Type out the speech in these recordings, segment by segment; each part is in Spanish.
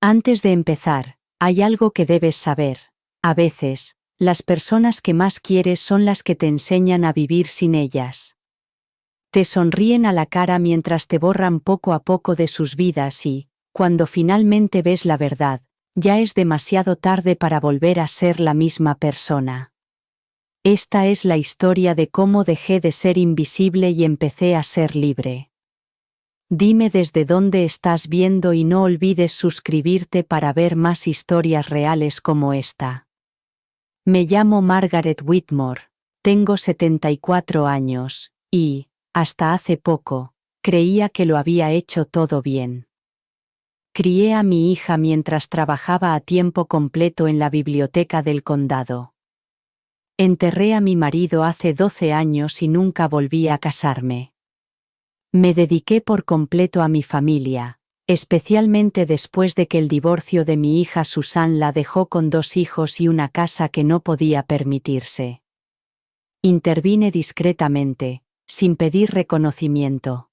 Antes de empezar, hay algo que debes saber. A veces, las personas que más quieres son las que te enseñan a vivir sin ellas. Te sonríen a la cara mientras te borran poco a poco de sus vidas y, cuando finalmente ves la verdad, ya es demasiado tarde para volver a ser la misma persona. Esta es la historia de cómo dejé de ser invisible y empecé a ser libre. Dime desde dónde estás viendo y no olvides suscribirte para ver más historias reales como esta. Me llamo Margaret Whitmore, tengo 74 años, y, hasta hace poco, creía que lo había hecho todo bien. Crié a mi hija mientras trabajaba a tiempo completo en la biblioteca del condado. Enterré a mi marido hace 12 años y nunca volví a casarme. Me dediqué por completo a mi familia, especialmente después de que el divorcio de mi hija Susan la dejó con 2 hijos y una casa que no podía permitirse. Intervine discretamente, sin pedir reconocimiento.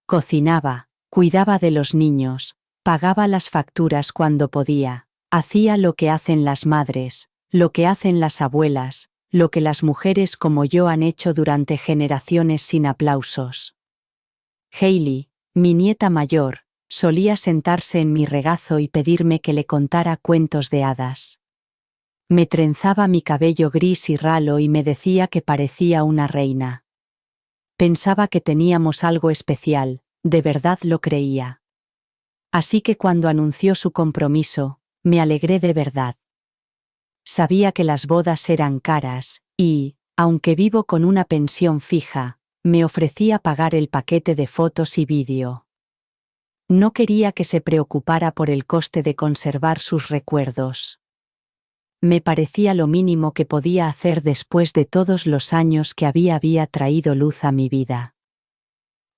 Cocinaba, cuidaba de los niños, pagaba las facturas cuando podía, hacía lo que hacen las madres, lo que hacen las abuelas, lo que las mujeres como yo han hecho durante generaciones sin aplausos. Hailey, mi nieta mayor, solía sentarse en mi regazo y pedirme que le contara cuentos de hadas. Me trenzaba mi cabello gris y ralo y me decía que parecía una reina. Pensaba que teníamos algo especial, de verdad lo creía. Así que cuando anunció su compromiso, me alegré de verdad. Sabía que las bodas eran caras, y, aunque vivo con una pensión fija, me ofrecía pagar el paquete de fotos y vídeo. No quería que se preocupara por el coste de conservar sus recuerdos. Me parecía lo mínimo que podía hacer después de todos los años que había traído luz a mi vida.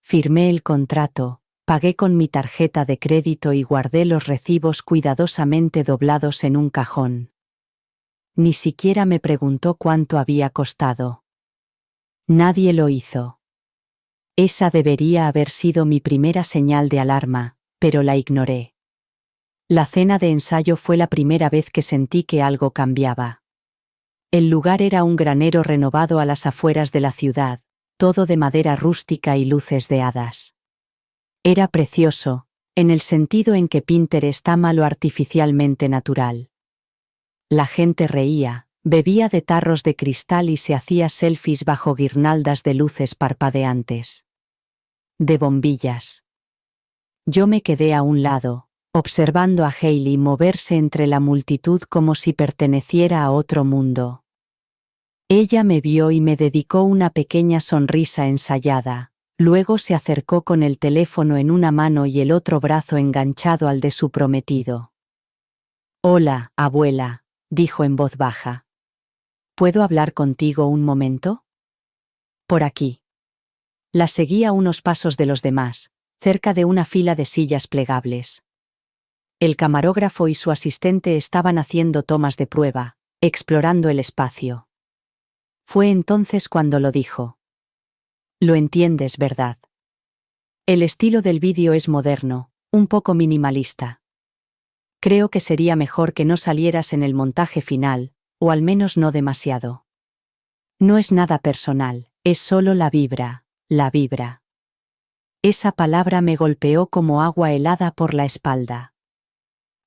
Firmé el contrato, pagué con mi tarjeta de crédito y guardé los recibos cuidadosamente doblados en un cajón. Ni siquiera me preguntó cuánto había costado. Nadie lo hizo. Esa debería haber sido mi primera señal de alarma, pero la ignoré. La cena de ensayo fue la primera vez que sentí que algo cambiaba. El lugar era un granero renovado a las afueras de la ciudad, todo de madera rústica y luces de hadas. Era precioso, en el sentido en que Pinterest ama lo artificialmente natural. La gente reía, bebía de tarros de cristal y se hacía selfies bajo guirnaldas de luces parpadeantes. De bombillas. Yo me quedé a un lado, observando a Hailey moverse entre la multitud como si perteneciera a otro mundo. Ella me vio y me dedicó una pequeña sonrisa ensayada, luego se acercó con el teléfono en una mano y el otro brazo enganchado al de su prometido. «Hola, abuela», dijo en voz baja. «¿Puedo hablar contigo un momento?» «Por aquí». La seguí a unos pasos de los demás, cerca de una fila de sillas plegables. El camarógrafo y su asistente estaban haciendo tomas de prueba, explorando el espacio. Fue entonces cuando lo dijo. «Lo entiendes, ¿verdad? El estilo del vídeo es moderno, un poco minimalista. Creo que sería mejor que no salieras en el montaje final, o al menos no demasiado. No es nada personal, es solo la vibra, la vibra». Esa palabra me golpeó como agua helada por la espalda.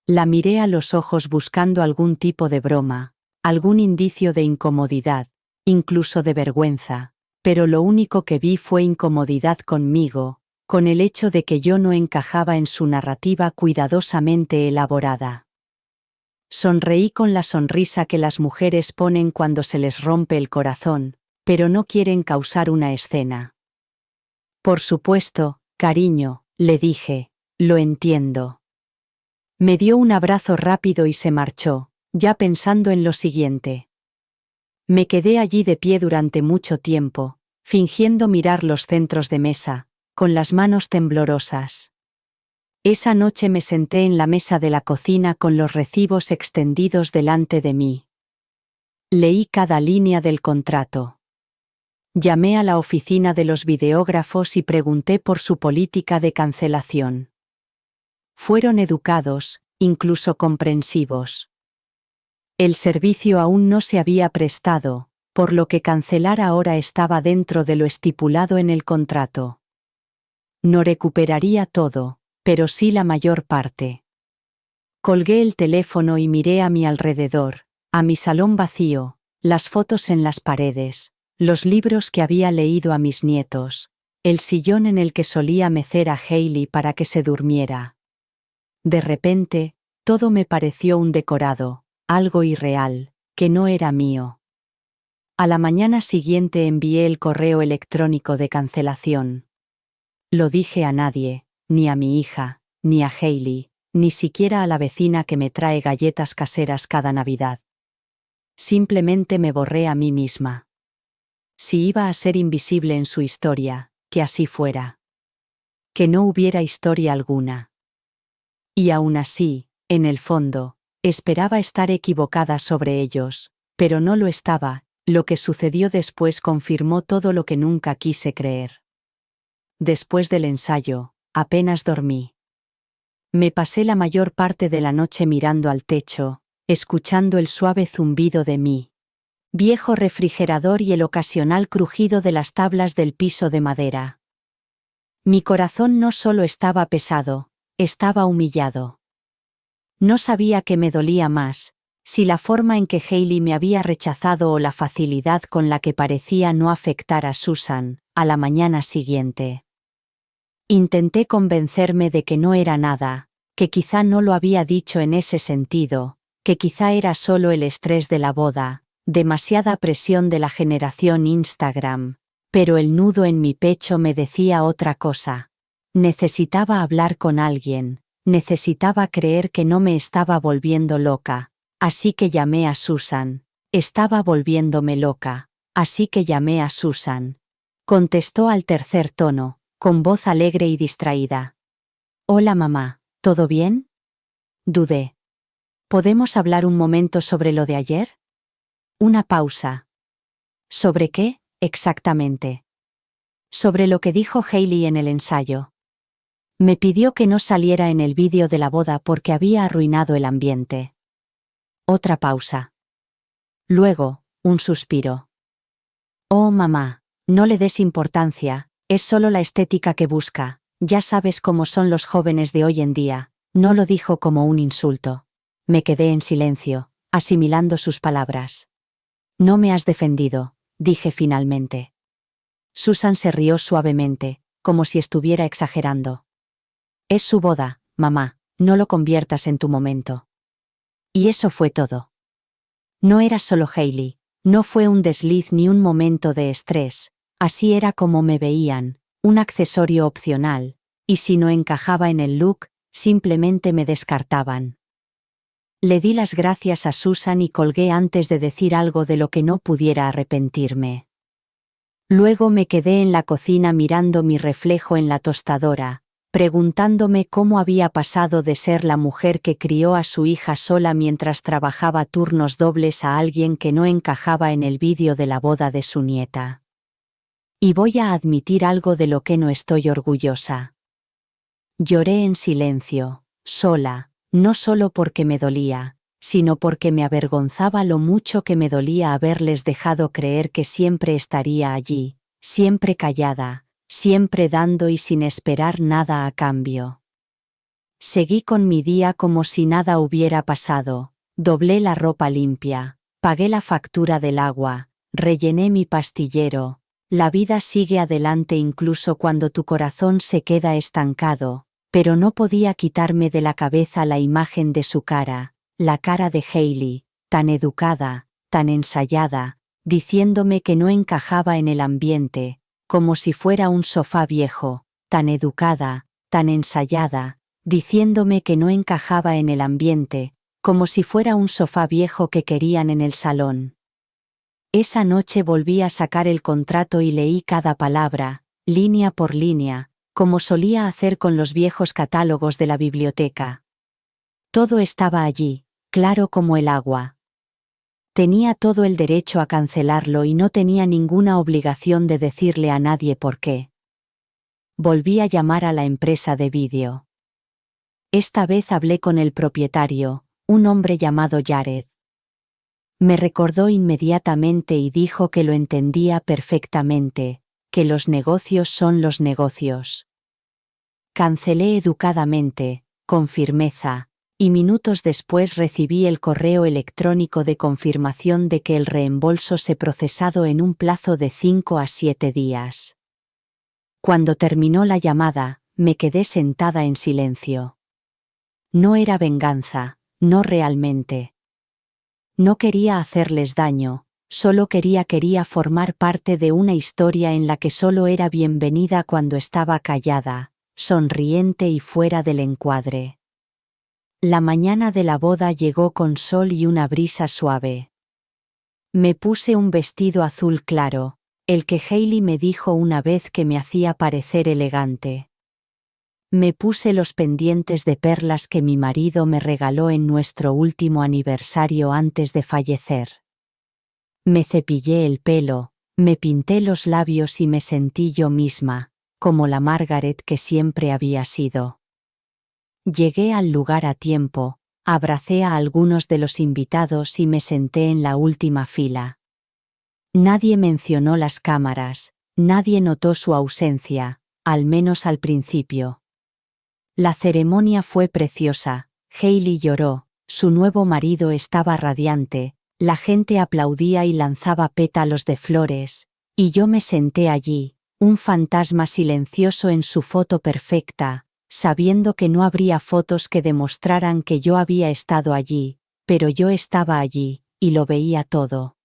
La miré a los ojos buscando algún tipo de broma, algún indicio de incomodidad, incluso de vergüenza, pero lo único que vi fue incomodidad conmigo, con el hecho de que yo no encajaba en su narrativa cuidadosamente elaborada. Sonreí con la sonrisa que las mujeres ponen cuando se les rompe el corazón, pero no quieren causar una escena. «Por supuesto, cariño», le dije, «lo entiendo». Me dio un abrazo rápido y se marchó, ya pensando en lo siguiente. Me quedé allí de pie durante mucho tiempo, fingiendo mirar los centros de mesa, con las manos temblorosas. Esa noche me senté en la mesa de la cocina con los recibos extendidos delante de mí. Leí cada línea del contrato. Llamé a la oficina de los videógrafos y pregunté por su política de cancelación. Fueron educados, incluso comprensivos. El servicio aún no se había prestado, por lo que cancelar ahora estaba dentro de lo estipulado en el contrato. No recuperaría todo, pero sí la mayor parte. Colgué el teléfono y miré a mi alrededor, a mi salón vacío, las fotos en las paredes, los libros que había leído a mis nietos, el sillón en el que solía mecer a Hailey para que se durmiera. De repente, todo me pareció un decorado, algo irreal, que no era mío. A la mañana siguiente envié el correo electrónico de cancelación. Lo dije a nadie, ni a mi hija, ni a Hailey, ni siquiera a la vecina que me trae galletas caseras cada Navidad. Simplemente me borré a mí misma. Si iba a ser invisible en su historia, que así fuera. Que no hubiera historia alguna. Y aún así, en el fondo, esperaba estar equivocada sobre ellos, pero no lo estaba. Lo que sucedió después confirmó todo lo que nunca quise creer. Después del ensayo, apenas dormí. Me pasé la mayor parte de la noche mirando al techo, escuchando el suave zumbido de mi viejo refrigerador y el ocasional crujido de las tablas del piso de madera. Mi corazón no solo estaba pesado, estaba humillado. No sabía qué me dolía más, si la forma en que Hailey me había rechazado o la facilidad con la que parecía no afectar a Susan, a la mañana siguiente. Intenté convencerme de que no era nada, que quizá no lo había dicho en ese sentido, que quizá era solo el estrés de la boda, demasiada presión de la generación Instagram, pero el nudo en mi pecho me decía otra cosa. Necesitaba hablar con alguien, necesitaba creer que no me estaba volviendo loca, así que llamé a Susan. Estaba volviéndome loca, así que llamé a Susan. Contestó al tercer tono, con voz alegre y distraída. Hola mamá, ¿todo bien? Dudé. ¿Podemos hablar un momento sobre lo de ayer? Una pausa. ¿Sobre qué, exactamente? Sobre lo que dijo Hailey en el ensayo. Me pidió que no saliera en el vídeo de la boda porque había arruinado el ambiente. Otra pausa. Luego, un suspiro. Oh mamá, no le des importancia, es solo la estética que busca, ya sabes cómo son los jóvenes de hoy en día, no lo dijo como un insulto. Me quedé en silencio, asimilando sus palabras. No me has defendido, dije finalmente. Susan se rió suavemente, como si estuviera exagerando. Es su boda, mamá, no lo conviertas en tu momento. Y eso fue todo. No era solo Hailey, no fue un desliz ni un momento de estrés, así era como me veían, un accesorio opcional, y si no encajaba en el look, simplemente me descartaban. Le di las gracias a Susan y colgué antes de decir algo de lo que no pudiera arrepentirme. Luego me quedé en la cocina mirando mi reflejo en la tostadora, preguntándome cómo había pasado de ser la mujer que crió a su hija sola mientras trabajaba turnos dobles a alguien que no encajaba en el vídeo de la boda de su nieta. Y voy a admitir algo de lo que no estoy orgullosa. Lloré en silencio, sola, no solo porque me dolía, sino porque me avergonzaba lo mucho que me dolía haberles dejado creer que siempre estaría allí, siempre callada, siempre dando y sin esperar nada a cambio. Seguí con mi día como si nada hubiera pasado, doblé la ropa limpia, pagué la factura del agua, rellené mi pastillero. La vida sigue adelante incluso cuando tu corazón se queda estancado, pero no podía quitarme de la cabeza la imagen de su cara, la cara de Hailey, tan educada, tan ensayada, diciéndome que no encajaba en el ambiente, como si fuera un sofá viejo, tan educada, tan ensayada, diciéndome que no encajaba en el ambiente, como si fuera un sofá viejo que querían en el salón. Esa noche volví a sacar el contrato y leí cada palabra, línea por línea, como solía hacer con los viejos catálogos de la biblioteca. Todo estaba allí, claro como el agua. Tenía todo el derecho a cancelarlo y no tenía ninguna obligación de decirle a nadie por qué. Volví a llamar a la empresa de vídeo. Esta vez hablé con el propietario, un hombre llamado Jared. Me recordó inmediatamente y dijo que lo entendía perfectamente, que los negocios son los negocios. Cancelé educadamente, con firmeza, y minutos después recibí el correo electrónico de confirmación de que el reembolso se procesado en un plazo de 5 a 7 días. Cuando terminó la llamada, me quedé sentada en silencio. No era venganza, no realmente. No quería hacerles daño, solo quería formar parte de una historia en la que solo era bienvenida cuando estaba callada, sonriente y fuera del encuadre. La mañana de la boda llegó con sol y una brisa suave. Me puse un vestido azul claro, el que Hailey me dijo una vez que me hacía parecer elegante. Me puse los pendientes de perlas que mi marido me regaló en nuestro último aniversario antes de fallecer. Me cepillé el pelo, me pinté los labios y me sentí yo misma, como la Margaret que siempre había sido. Llegué al lugar a tiempo, abracé a algunos de los invitados y me senté en la última fila. Nadie mencionó las cámaras, nadie notó su ausencia, al menos al principio. La ceremonia fue preciosa, Hailey lloró, su nuevo marido estaba radiante, la gente aplaudía y lanzaba pétalos de flores, y yo me senté allí, un fantasma silencioso en su foto perfecta, sabiendo que no habría fotos que demostraran que yo había estado allí, pero yo estaba allí, y lo veía todo.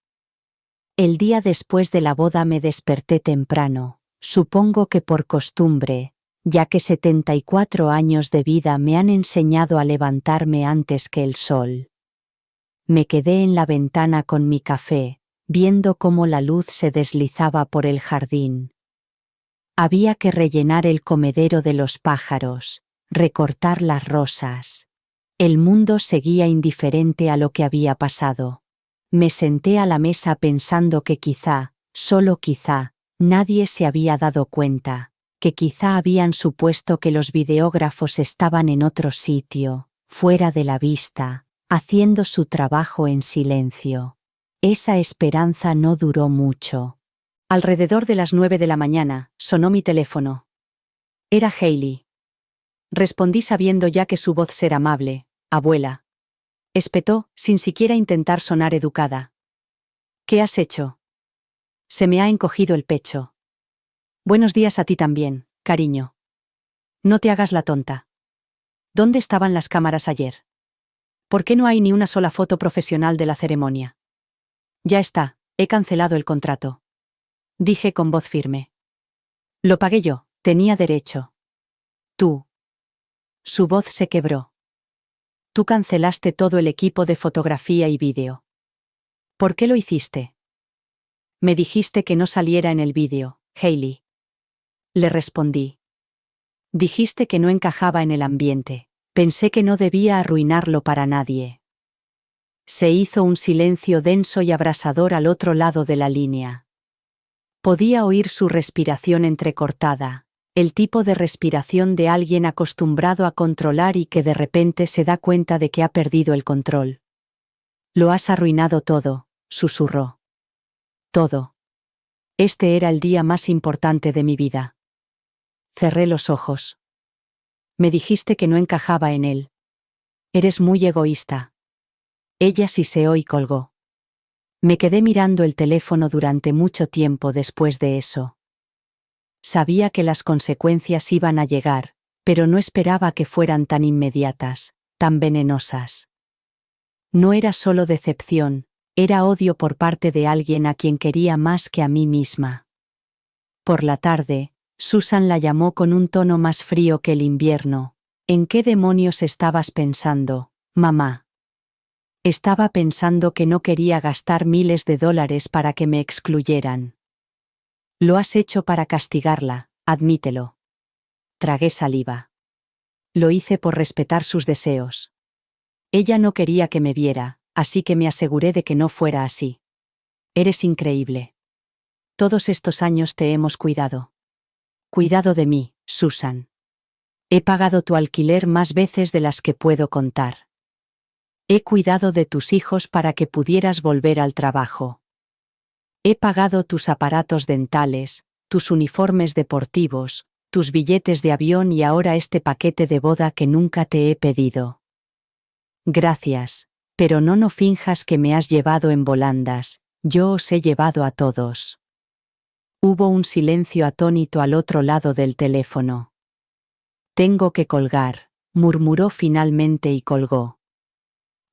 El día después de la boda me desperté temprano, supongo que por costumbre, ya que 74 años de vida me han enseñado a levantarme antes que el sol. Me quedé en la ventana con mi café, viendo cómo la luz se deslizaba por el jardín. Había que rellenar el comedero de los pájaros, recortar las rosas. El mundo seguía indiferente a lo que había pasado. Me senté a la mesa pensando que quizá, solo quizá, nadie se había dado cuenta, que quizá habían supuesto que los videógrafos estaban en otro sitio, fuera de la vista, haciendo su trabajo en silencio. Esa esperanza no duró mucho. Alrededor de las 9 de la mañana, sonó mi teléfono. Era Hailey. Respondí sabiendo ya que su voz será amable, abuela. Espetó, sin siquiera intentar sonar educada. ¿Qué has hecho? Se me ha encogido el pecho. Buenos días a ti también, cariño. No te hagas la tonta. ¿Dónde estaban las cámaras ayer? ¿Por qué no hay ni una sola foto profesional de la ceremonia? Ya está, he cancelado el contrato. Dije con voz firme. Lo pagué yo, tenía derecho. Tú. Su voz se quebró. Tú cancelaste todo el equipo de fotografía y vídeo. ¿Por qué lo hiciste? Me dijiste que no saliera en el vídeo, Hailey. Le respondí. Dijiste que no encajaba en el ambiente. Pensé que no debía arruinarlo para nadie. Se hizo un silencio denso y abrasador al otro lado de la línea. Podía oír su respiración entrecortada, el tipo de respiración de alguien acostumbrado a controlar y que de repente se da cuenta de que ha perdido el control. Lo has arruinado todo, susurró. Todo. Este era el día más importante de mi vida. Cerré los ojos. Me dijiste que no encajaba en él. Eres muy egoísta. Ella siseó y colgó. Me quedé mirando el teléfono durante mucho tiempo después de eso. Sabía que las consecuencias iban a llegar, pero no esperaba que fueran tan inmediatas, tan venenosas. No era solo decepción, era odio por parte de alguien a quien quería más que a mí misma. Por la tarde, Susan la llamó con un tono más frío que el invierno. ¿En qué demonios estabas pensando, mamá? Estaba pensando que no quería gastar miles de dólares para que me excluyeran. Lo has hecho para castigarla, admítelo. Tragué saliva. Lo hice por respetar sus deseos. Ella no quería que me viera, así que me aseguré de que no fuera así. Eres increíble. Todos estos años te hemos cuidado. Cuidado de mí, Susan. He pagado tu alquiler más veces de las que puedo contar. He cuidado de tus hijos para que pudieras volver al trabajo. He pagado tus aparatos dentales, tus uniformes deportivos, tus billetes de avión y ahora este paquete de boda que nunca te he pedido. Gracias, pero no finjas que me has llevado en volandas, yo os he llevado a todos. Hubo un silencio atónito al otro lado del teléfono. Tengo que colgar, murmuró finalmente y colgó.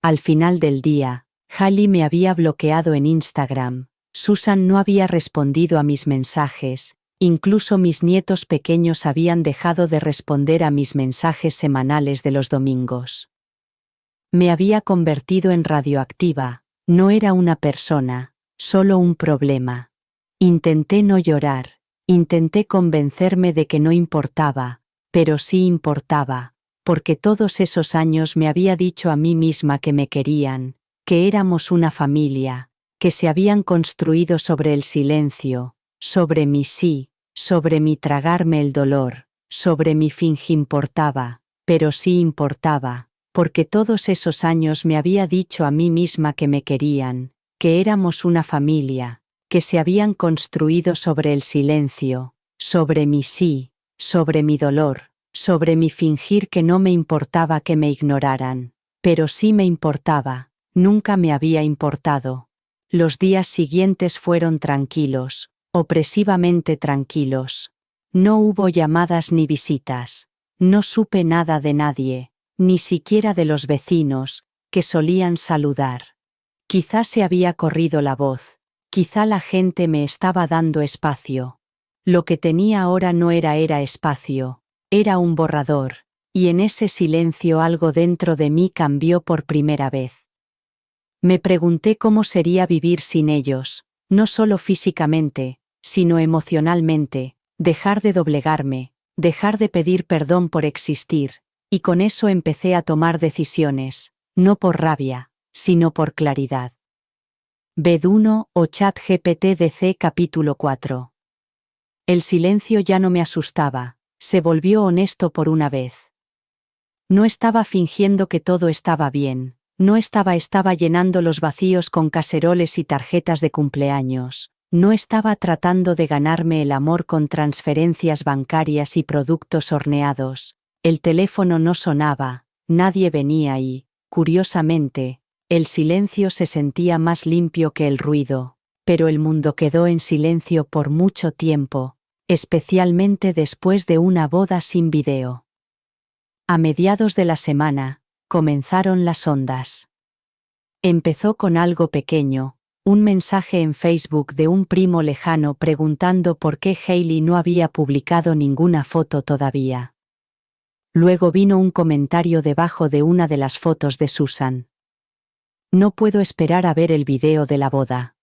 Al final del día, Hailey me había bloqueado en Instagram, Susan no había respondido a mis mensajes, incluso mis nietos pequeños habían dejado de responder a mis mensajes semanales de los domingos. Me había convertido en radioactiva, no era una persona, solo un problema. Intenté no llorar, intenté convencerme de que no importaba, pero sí importaba, porque todos esos años me había dicho a mí misma que me querían, que éramos una familia, que se habían construido sobre el silencio, sobre mi sí, sobre mi tragarme el dolor, sobre mi fingir importaba, pero sí importaba, porque todos esos años me había dicho a mí misma que me querían, que éramos una familia, que se habían construido sobre el silencio, sobre mi sí, sobre mi dolor, sobre mi fingir que no me importaba que me ignoraran, pero sí me importaba, nunca me había importado. Los días siguientes fueron tranquilos, opresivamente tranquilos. No hubo llamadas ni visitas. No supe nada de nadie, ni siquiera de los vecinos, que solían saludar. Quizá se había corrido la voz, quizá la gente me estaba dando espacio. Lo que tenía ahora no era espacio, era un borrador, y en ese silencio algo dentro de mí cambió por primera vez. Me pregunté cómo sería vivir sin ellos, no solo físicamente, sino emocionalmente, dejar de doblegarme, dejar de pedir perdón por existir, y con eso empecé a tomar decisiones, no por rabia, sino por claridad. Ved 1 o ChatGPT DC capítulo 4. El silencio ya no me asustaba, se volvió honesto por una vez. No estaba fingiendo que todo estaba bien, no estaba llenando los vacíos con caceroles y tarjetas de cumpleaños, no estaba tratando de ganarme el amor con transferencias bancarias y productos horneados. El teléfono no sonaba, nadie venía y, curiosamente, el silencio se sentía más limpio que el ruido, pero el mundo quedó en silencio por mucho tiempo, especialmente después de una boda sin video. A mediados de la semana, comenzaron las ondas. Empezó con algo pequeño, un mensaje en Facebook de un primo lejano preguntando por qué Hailey no había publicado ninguna foto todavía. Luego vino un comentario debajo de una de las fotos de Susan. No puedo esperar a ver el video de la boda.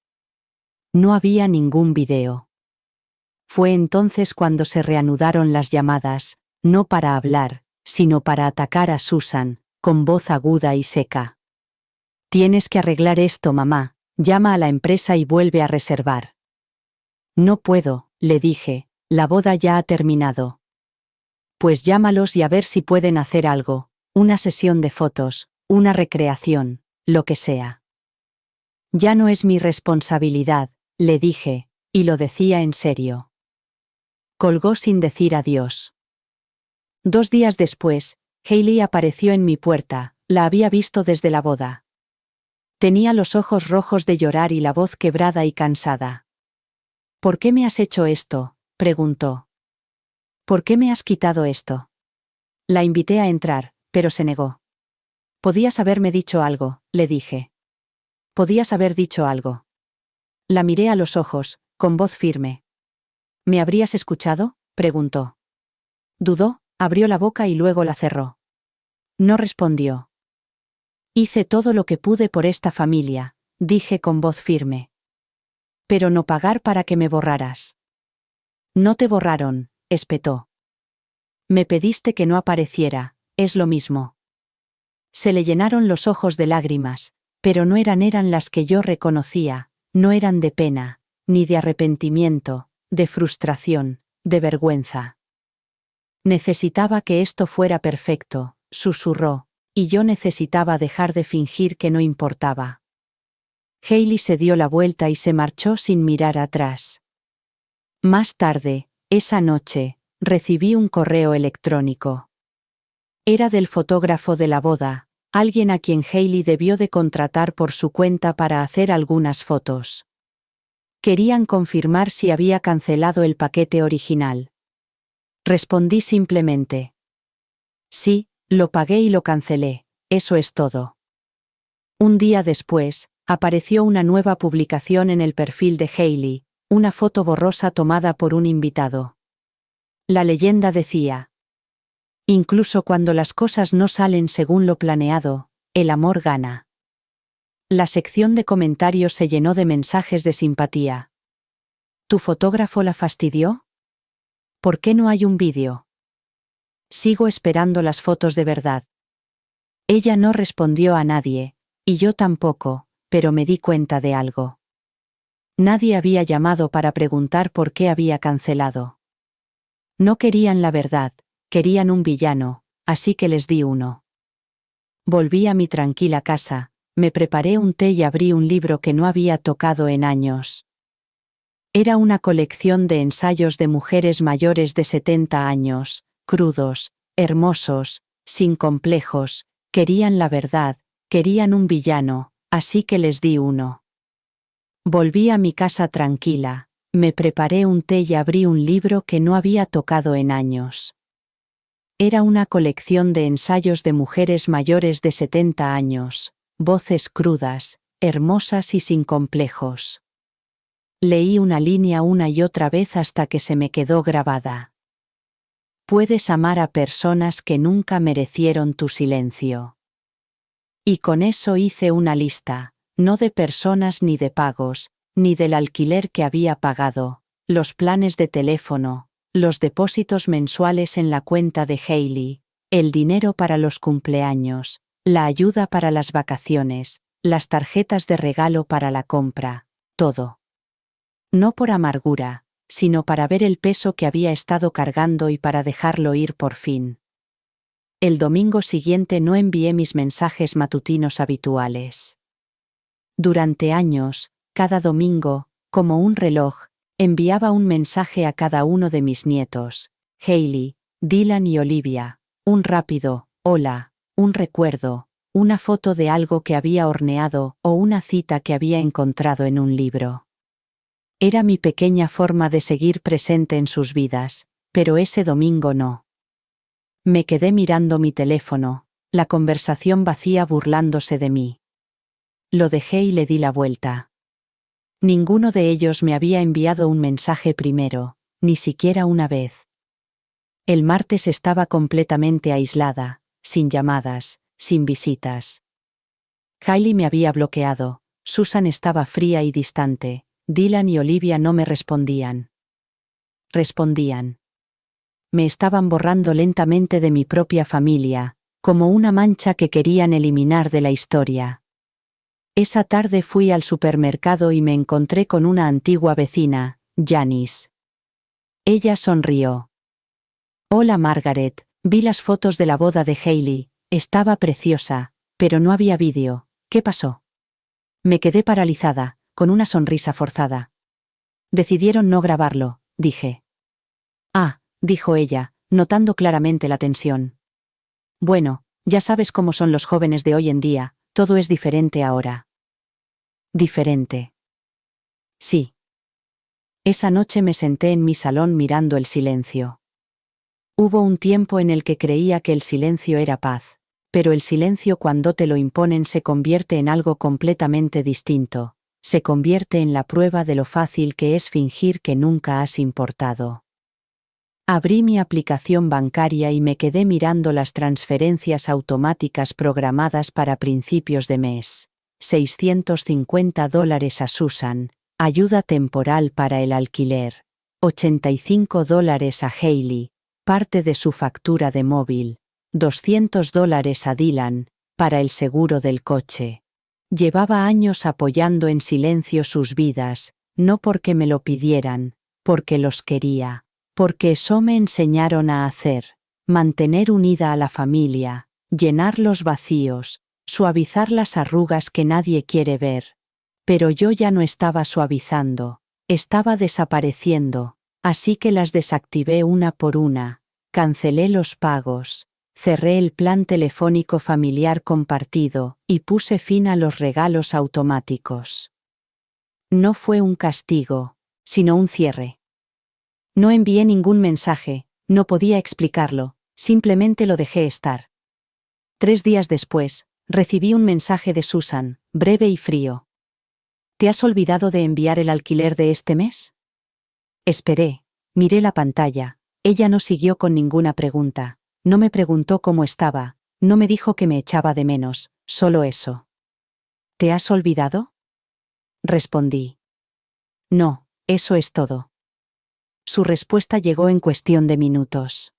No había ningún video. Fue entonces cuando se reanudaron las llamadas, no para hablar, sino para atacar a Susan, con voz aguda y seca. Tienes que arreglar esto, mamá, llama a la empresa y vuelve a reservar. No puedo, le dije, la boda ya ha terminado. Pues llámalos y a ver si pueden hacer algo, una sesión de fotos, una recreación, lo que sea. Ya no es mi responsabilidad, le dije, y lo decía en serio. Colgó sin decir adiós. 2 días después, Hailey apareció en mi puerta, la había visto desde la boda. Tenía los ojos rojos de llorar y la voz quebrada y cansada. ¿Por qué me has hecho esto?, preguntó. ¿Por qué me has quitado esto? La invité a entrar, pero se negó. Podías haberme dicho algo, le dije. Podías haber dicho algo. La miré a los ojos, con voz firme. ¿Me habrías escuchado?, preguntó. Dudó, abrió la boca y luego la cerró. No respondió. Hice todo lo que pude por esta familia, dije con voz firme. Pero no pagar para que me borraras. No te borraron, espetó. Me pediste que no apareciera, es lo mismo. Se le llenaron los ojos de lágrimas, pero no eran las que yo reconocía, no eran de pena, ni de arrepentimiento, de frustración, de vergüenza. Necesitaba que esto fuera perfecto, susurró, y yo necesitaba dejar de fingir que no importaba. Hailey se dio la vuelta y se marchó sin mirar atrás. Más tarde, esa noche, recibí un correo electrónico. Era del fotógrafo de la boda, alguien a quien Hailey debió de contratar por su cuenta para hacer algunas fotos. Querían confirmar si había cancelado el paquete original. Respondí simplemente. Sí, lo pagué y lo cancelé, eso es todo. Un día después, apareció una nueva publicación en el perfil de Hailey, una foto borrosa tomada por un invitado. La leyenda decía: incluso cuando las cosas no salen según lo planeado, el amor gana. La sección de comentarios se llenó de mensajes de simpatía. ¿Tu fotógrafo la fastidió? ¿Por qué no hay un vídeo? Sigo esperando las fotos de verdad. Ella no respondió a nadie, y yo tampoco, pero me di cuenta de algo. Nadie había llamado para preguntar por qué había cancelado. No querían la verdad, querían un villano, así que les di uno. Volví a mi tranquila casa, me preparé un té y abrí un libro que no había tocado en años. Era una colección de ensayos de mujeres mayores de 70 años, crudos, hermosos, sin complejos, querían la verdad, querían un villano, así que les di uno. Volví a mi casa tranquila, me preparé un té y abrí un libro que no había tocado en años. Era una colección de ensayos de mujeres mayores de 70 años, voces crudas, hermosas y sin complejos. Leí una línea una y otra vez hasta que se me quedó grabada. Puedes amar a personas que nunca merecieron tu silencio. Y con eso hice una lista, no de personas ni de pagos, ni del alquiler que había pagado, los planes de teléfono, los depósitos mensuales en la cuenta de Hailey, el dinero para los cumpleaños, la ayuda para las vacaciones, las tarjetas de regalo para la compra, todo. No por amargura, sino para ver el peso que había estado cargando y para dejarlo ir por fin. El domingo siguiente no envié mis mensajes matutinos habituales. Durante años, cada domingo, como un reloj, enviaba un mensaje a cada uno de mis nietos, Hailey, Dylan y Olivia, un rápido, hola, un recuerdo, una foto de algo que había horneado o una cita que había encontrado en un libro. Era mi pequeña forma de seguir presente en sus vidas, pero ese domingo no. Me quedé mirando mi teléfono, la conversación vacía burlándose de mí. Lo dejé y le di la vuelta. Ninguno de ellos me había enviado un mensaje primero, ni siquiera una vez. El martes estaba completamente aislada, sin llamadas, sin visitas. Hailey me había bloqueado, Susan estaba fría y distante, Dylan y Olivia no me respondían. Respondían. Me estaban borrando lentamente de mi propia familia, como una mancha que querían eliminar de la historia. Esa tarde fui al supermercado y me encontré con una antigua vecina, Janice. Ella sonrió. Hola Margaret, vi las fotos de la boda de Hailey, estaba preciosa, pero no había vídeo, ¿qué pasó? Me quedé paralizada, con una sonrisa forzada. Decidieron no grabarlo, dije. Ah, dijo ella, notando claramente la tensión. Bueno, ya sabes cómo son los jóvenes de hoy en día, todo es diferente ahora. Diferente. Sí. Esa noche me senté en mi salón mirando el silencio. Hubo un tiempo en el que creía que el silencio era paz, pero el silencio cuando te lo imponen se convierte en algo completamente distinto, se convierte en la prueba de lo fácil que es fingir que nunca has importado. Abrí mi aplicación bancaria y me quedé mirando las transferencias automáticas programadas para principios de mes. $650 a Susan, ayuda temporal para el alquiler. $85 a Hailey, parte de su factura de móvil. $200 a Dylan, para el seguro del coche. Llevaba años apoyando en silencio sus vidas, no porque me lo pidieran, porque los quería. Porque eso me enseñaron a hacer. Mantener unida a la familia, llenar los vacíos, suavizar las arrugas que nadie quiere ver. Pero yo ya no estaba suavizando, estaba desapareciendo, así que las desactivé una por una, cancelé los pagos, cerré el plan telefónico familiar compartido y puse fin a los regalos automáticos. No fue un castigo, sino un cierre. No envié ningún mensaje, no podía explicarlo, simplemente lo dejé estar. 3 días después, recibí un mensaje de Susan, breve y frío. ¿Te has olvidado de enviar el alquiler de este mes? Esperé, miré la pantalla, ella no siguió con ninguna pregunta, no me preguntó cómo estaba, no me dijo que me echaba de menos, solo eso. ¿Te has olvidado? Respondí. No, eso es todo. Su respuesta llegó en cuestión de minutos.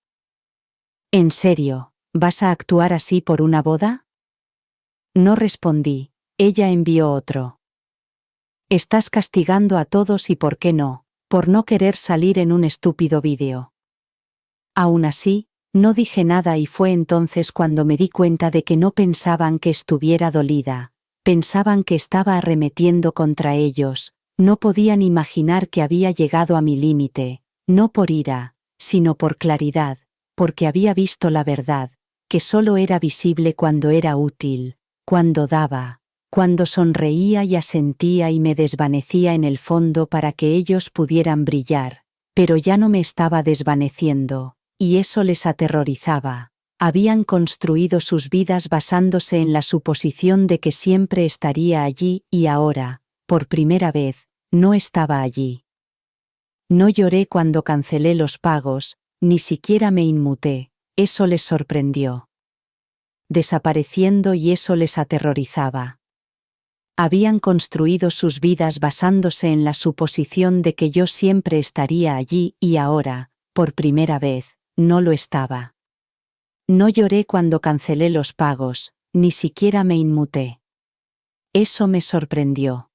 ¿En serio, vas a actuar así por una boda? No respondí, ella envió otro. Estás castigando a todos y ¿por qué no? Por no querer salir en un estúpido vídeo. Aún así, no dije nada y fue entonces cuando me di cuenta de que no pensaban que estuviera dolida, pensaban que estaba arremetiendo contra ellos, no podían imaginar que había llegado a mi límite, no por ira, sino por claridad, porque había visto la verdad, que solo era visible cuando era útil, cuando daba, cuando sonreía y asentía y me desvanecía en el fondo para que ellos pudieran brillar, pero ya no me estaba desvaneciendo, y eso les aterrorizaba. Habían construido sus vidas basándose en la suposición de que siempre estaría allí y ahora, por primera vez, no estaba allí. No lloré cuando cancelé los pagos, ni siquiera me inmuté, eso les sorprendió. Desapareciendo y eso les aterrorizaba. Habían construido sus vidas basándose en la suposición de que yo siempre estaría allí y ahora, por primera vez, no lo estaba. No lloré cuando cancelé los pagos, ni siquiera me inmuté. Eso me sorprendió.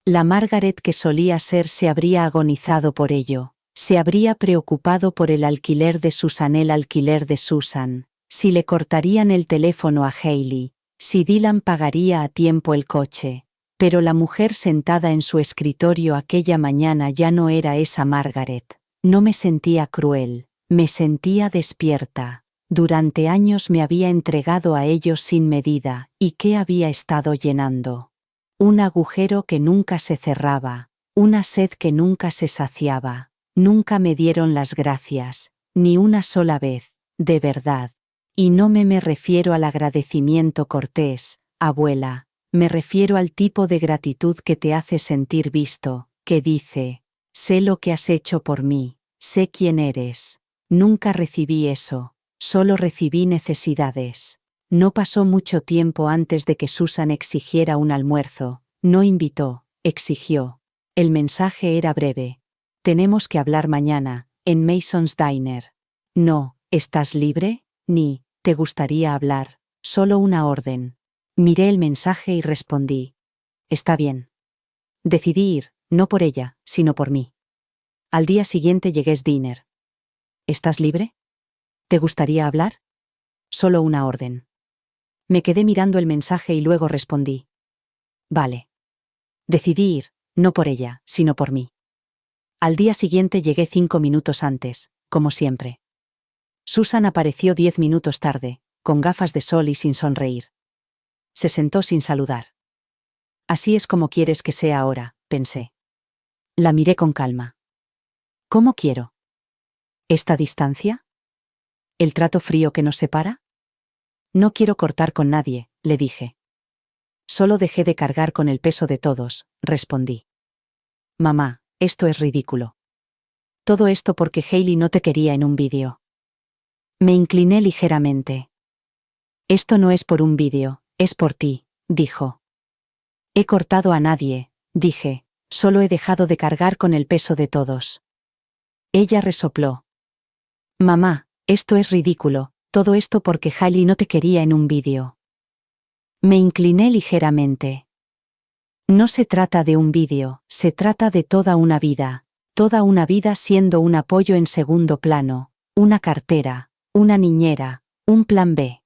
La Margaret que solía ser se habría agonizado por ello, se habría preocupado por el alquiler de Susan, el alquiler de Susan, si le cortarían el teléfono a Hailey, si Dylan pagaría a tiempo el coche, pero la mujer sentada en su escritorio aquella mañana ya no era esa Margaret. No me sentía cruel, me sentía despierta. Durante años me había entregado a ellos sin medida, ¿y qué había estado llenando? Un agujero que nunca se cerraba, una sed que nunca se saciaba. Nunca me dieron las gracias, ni una sola vez, de verdad. Y no me refiero al agradecimiento cortés, abuela, me refiero al tipo de gratitud que te hace sentir visto, que dice, sé lo que has hecho por mí, sé quién eres. Nunca recibí eso, solo recibí necesidades. No pasó mucho tiempo antes de que Susan exigiera un almuerzo, no invitó, exigió. El mensaje era breve. Tenemos que hablar mañana, en Mason's Diner. No, ¿estás libre? Ni, ¿te gustaría hablar? Solo una orden. Miré el mensaje y respondí. Está bien. Decidí ir, no por ella, sino por mí. Al día siguiente llegué a Diner. ¿Estás libre? ¿Te gustaría hablar? Solo una orden. Me quedé mirando el mensaje y luego respondí. Vale. Decidí ir, no por ella, sino por mí. Al día siguiente llegué 5 minutos antes, como siempre. Susan apareció 10 minutos tarde, con gafas de sol y sin sonreír. Se sentó sin saludar. Así es como quieres que sea ahora, pensé. La miré con calma. ¿Cómo quiero? ¿Esta distancia? ¿El trato frío que nos separa? No quiero cortar con nadie, le dije. Solo dejé de cargar con el peso de todos, respondí. Mamá, esto es ridículo. Todo esto porque Hailey no te quería en un vídeo. Me incliné ligeramente. Esto no es por un vídeo, es por ti, dijo. He cortado a nadie, dije, solo he dejado de cargar con el peso de todos. Ella resopló. Mamá, esto es ridículo, todo esto porque Hailey no te quería en un vídeo. Me incliné ligeramente. No se trata de un vídeo, se trata de toda una vida. Toda una vida siendo un apoyo en segundo plano, una cartera, una niñera, un plan B.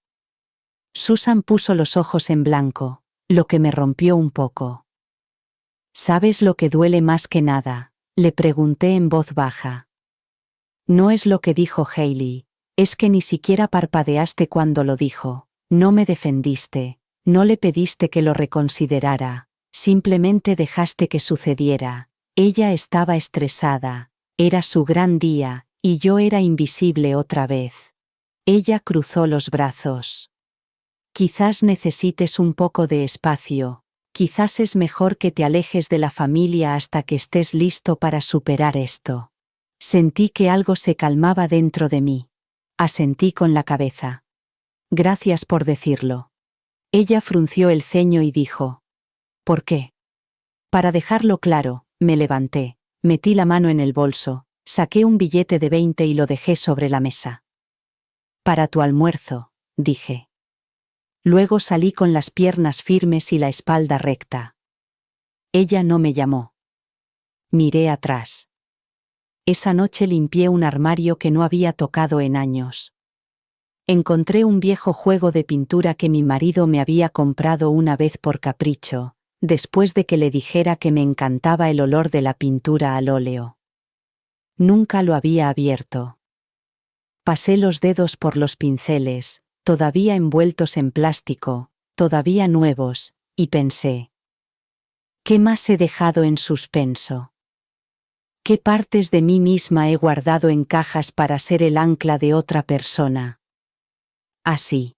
Susan puso los ojos en blanco, lo que me rompió un poco. ¿Sabes lo que duele más que nada?, le pregunté en voz baja. No es lo que dijo Hailey, es que ni siquiera parpadeaste cuando lo dijo, no me defendiste, no le pediste que lo reconsiderara, simplemente dejaste que sucediera. Ella estaba estresada, era su gran día, y yo era invisible otra vez. Ella cruzó los brazos. Quizás necesites un poco de espacio, quizás es mejor que te alejes de la familia hasta que estés listo para superar esto. Sentí que algo se calmaba dentro de mí. Asentí con la cabeza. Gracias por decirlo. Ella frunció el ceño y dijo: ¿por qué? Para dejarlo claro, me levanté, metí la mano en el bolso, saqué un billete de 20 y lo dejé sobre la mesa. Para tu almuerzo, dije. Luego salí con las piernas firmes y la espalda recta. Ella no me llamó. Miré atrás. Esa noche limpié un armario que no había tocado en años. Encontré un viejo juego de pintura que mi marido me había comprado una vez por capricho, después de que le dijera que me encantaba el olor de la pintura al óleo. Nunca lo había abierto. Pasé los dedos por los pinceles, todavía envueltos en plástico, todavía nuevos, y pensé: ¿qué más he dejado en suspenso? ¿Qué partes de mí misma he guardado en cajas para ser el ancla de otra persona? Así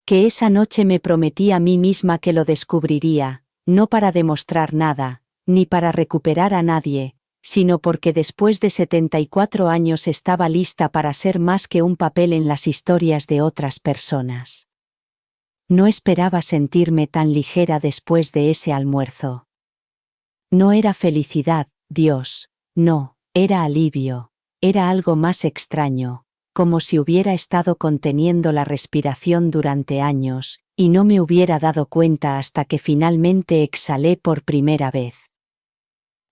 que esa noche me prometí a mí misma que lo descubriría, no para demostrar nada, ni para recuperar a nadie, sino porque después de 74 años estaba lista para ser más que un papel en las historias de otras personas. No esperaba sentirme tan ligera después de ese almuerzo. No era felicidad, Dios, no, era alivio, era algo más extraño, como si hubiera estado conteniendo la respiración durante años, y no me hubiera dado cuenta hasta que finalmente exhalé por primera vez.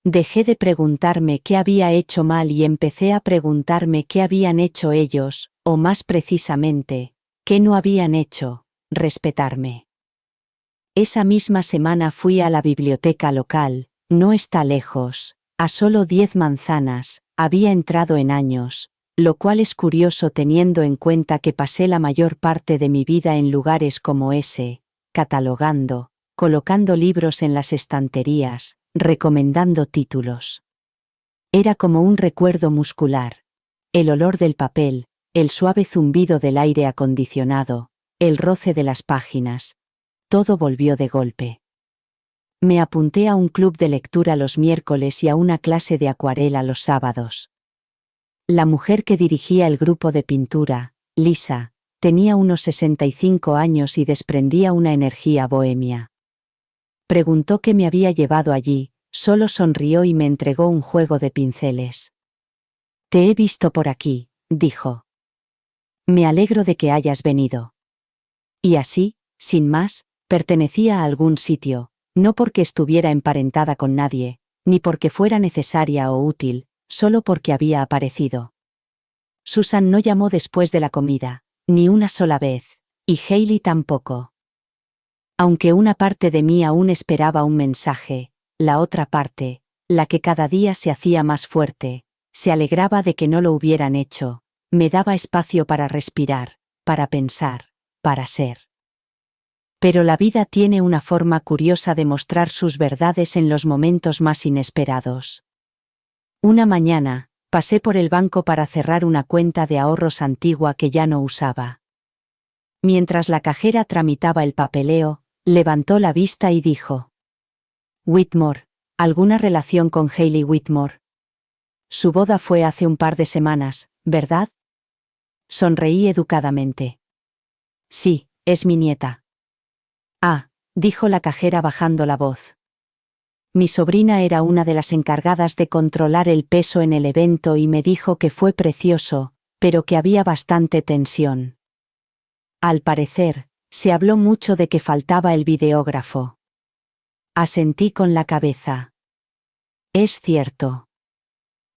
Dejé de preguntarme qué había hecho mal y empecé a preguntarme qué habían hecho ellos, o más precisamente, qué no habían hecho: respetarme. Esa misma semana fui a la biblioteca local, no está lejos, a solo 10 manzanas, había entrado en años, lo cual es curioso teniendo en cuenta que pasé la mayor parte de mi vida en lugares como ese, catalogando, colocando libros en las estanterías, recomendando títulos. Era como un recuerdo muscular. El olor del papel, el suave zumbido del aire acondicionado, el roce de las páginas. Todo volvió de golpe. Me apunté a un club de lectura los miércoles y a una clase de acuarela los sábados. La mujer que dirigía el grupo de pintura, Lisa, tenía unos 65 años y desprendía una energía bohemia. Preguntó qué me había llevado allí, solo sonrió y me entregó un juego de pinceles. Te he visto por aquí, dijo. Me alegro de que hayas venido. Y así, sin más, pertenecía a algún sitio, no porque estuviera emparentada con nadie, ni porque fuera necesaria o útil, solo porque había aparecido. Susan no llamó después de la comida, ni una sola vez, y Hailey tampoco. Aunque una parte de mí aún esperaba un mensaje, la otra parte, la que cada día se hacía más fuerte, se alegraba de que no lo hubieran hecho, me daba espacio para respirar, para pensar, para ser. Pero la vida tiene una forma curiosa de mostrar sus verdades en los momentos más inesperados. Una mañana, pasé por el banco para cerrar una cuenta de ahorros antigua que ya no usaba. Mientras la cajera tramitaba el papeleo, levantó la vista y dijo: Whitmore, ¿alguna relación con Hailey Whitmore? Su boda fue hace un par de semanas, ¿verdad? Sonreí educadamente. Sí, es mi nieta. Ah, dijo la cajera bajando la voz. Mi sobrina era una de las encargadas de controlar el peso en el evento y me dijo que fue precioso, pero que había bastante tensión. Al parecer, se habló mucho de que faltaba el videógrafo. Asentí con la cabeza. Es cierto.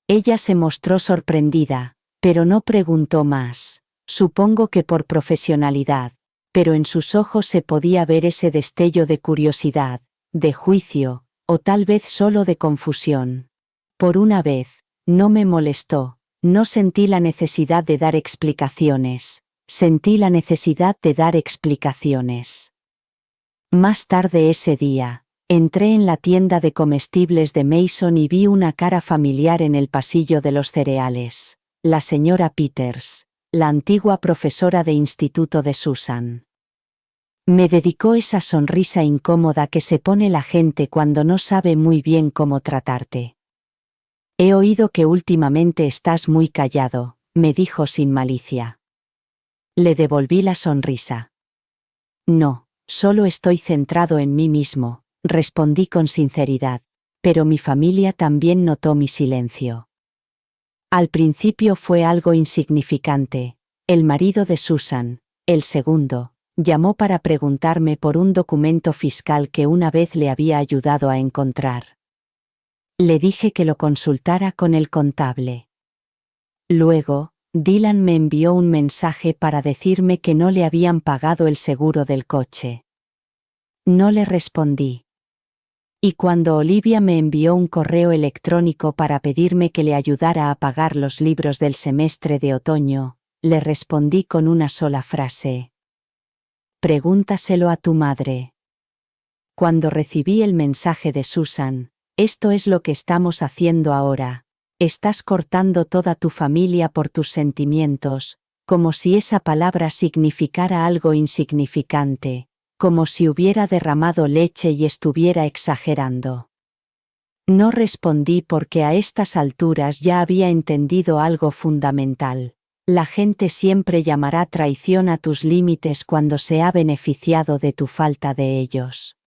Ella se mostró sorprendida, pero no preguntó más. Supongo que por profesionalidad, pero en sus ojos se podía ver ese destello de curiosidad, de juicio, o tal vez solo de confusión. Por una vez, no me molestó, no sentí la necesidad de dar explicaciones, sentí la necesidad de dar explicaciones. Más tarde ese día, entré en la tienda de comestibles de Mason y vi una cara familiar en el pasillo de los cereales, la señora Peters, la antigua profesora de instituto de Susan. Me dedicó esa sonrisa incómoda que se pone la gente cuando no sabe muy bien cómo tratarte. He oído que últimamente estás muy callado, me dijo sin malicia. Le devolví la sonrisa. No, solo estoy centrado en mí mismo, respondí con sinceridad, pero mi familia también notó mi silencio. Al principio fue algo insignificante. El marido de Susan, el segundo, llamó para preguntarme por un documento fiscal que una vez le había ayudado a encontrar. Le dije que lo consultara con el contable. Luego, Dylan me envió un mensaje para decirme que no le habían pagado el seguro del coche. No le respondí. Y cuando Olivia me envió un correo electrónico para pedirme que le ayudara a pagar los libros del semestre de otoño, le respondí con una sola frase. Pregúntaselo a tu madre. Cuando recibí el mensaje de Susan, esto es lo que estamos haciendo ahora. Estás cortando toda tu familia por tus sentimientos, como si esa palabra significara algo insignificante, como si hubiera derramado leche y estuviera exagerando. No respondí porque a estas alturas ya había entendido algo fundamental. La gente siempre llamará traición a tus límites cuando se ha beneficiado de tu falta de ellos.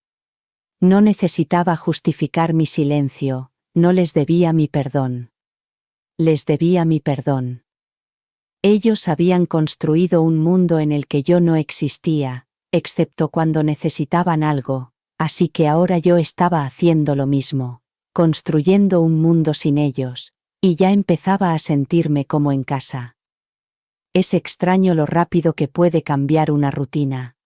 No necesitaba justificar mi silencio, no les debía mi perdón. Les debía mi perdón. Ellos habían construido un mundo en el que yo no existía, excepto cuando necesitaban algo, así que ahora yo estaba haciendo lo mismo, construyendo un mundo sin ellos, y ya empezaba a sentirme como en casa. Es extraño lo rápido que puede cambiar una rutina.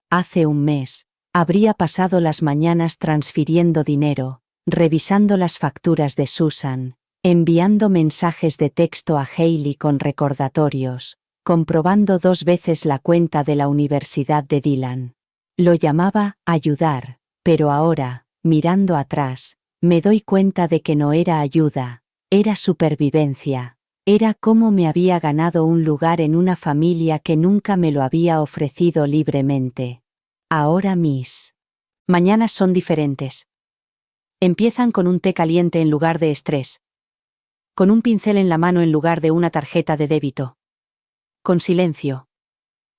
Hace un mes, habría pasado las mañanas transfiriendo dinero, revisando las facturas de Susan, enviando mensajes de texto a Hailey con recordatorios, comprobando 2 veces la cuenta de la universidad de Dylan. Lo llamaba ayudar, pero ahora, mirando atrás, me doy cuenta de que no era ayuda, era supervivencia, era cómo me había ganado un lugar en una familia que nunca me lo había ofrecido libremente. Ahora mis mañanas son diferentes. Empiezan con un té caliente en lugar de estrés. Con un pincel en la mano en lugar de una tarjeta de débito. Con silencio.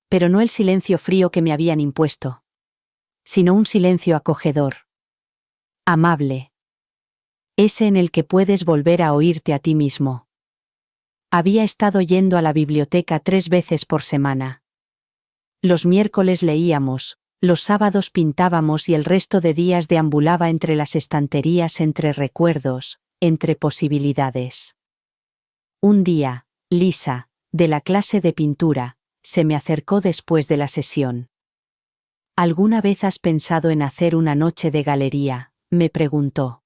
Pero no el silencio frío que me habían impuesto, sino un silencio acogedor. Amable. Ese en el que puedes volver a oírte a ti mismo. Había estado yendo a la biblioteca 3 veces por semana. Los miércoles leíamos, los sábados pintábamos y el resto de días deambulaba entre las estanterías, entre recuerdos, entre posibilidades. Un día, Lisa, de la clase de pintura, se me acercó después de la sesión. ¿Alguna vez has pensado en hacer una noche de galería?, me preguntó.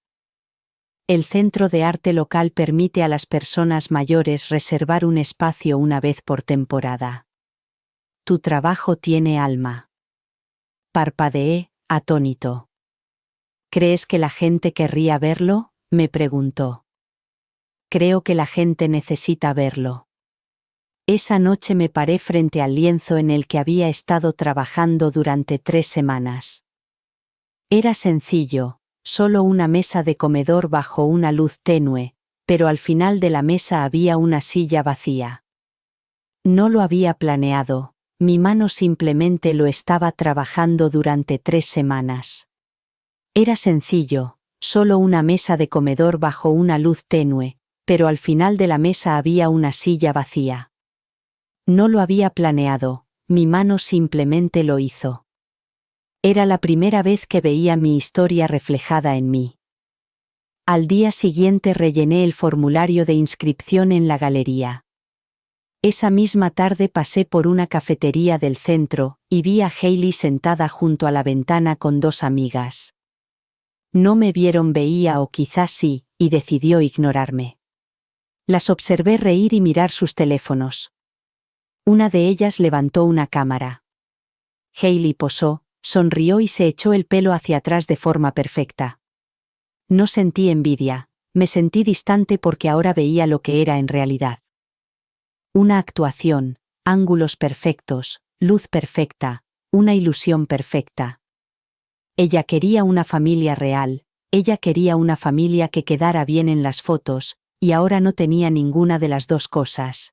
El centro de arte local permite a las personas mayores reservar un espacio una vez por temporada. Tu trabajo tiene alma. Parpadeé, atónito. ¿Crees que la gente querría verlo?, me preguntó. Creo que la gente necesita verlo. Esa noche me paré frente al lienzo en el que había estado trabajando durante 3 semanas. Era sencillo, solo una mesa de comedor bajo una luz tenue, pero al final de la mesa había una silla vacía. No lo había planeado, mi mano simplemente lo estaba trabajando durante 3 semanas. Era sencillo, solo una mesa de comedor bajo una luz tenue, pero al final de la mesa había una silla vacía. No lo había planeado, mi mano simplemente lo hizo. Era la primera vez que veía mi historia reflejada en mí. Al día siguiente rellené el formulario de inscripción en la galería. Esa misma tarde pasé por una cafetería del centro, y vi a Hailey sentada junto a la ventana con dos amigas. No me vieron veía o quizás sí, y decidió ignorarme. Las observé reír y mirar sus teléfonos. Una de ellas levantó una cámara. Hailey posó, sonrió y se echó el pelo hacia atrás de forma perfecta. No sentí envidia, me sentí distante porque ahora veía lo que era en realidad. Una actuación, ángulos perfectos, luz perfecta, una ilusión perfecta. Ella quería una familia real, ella quería una familia que quedara bien en las fotos, y ahora no tenía ninguna de las dos cosas.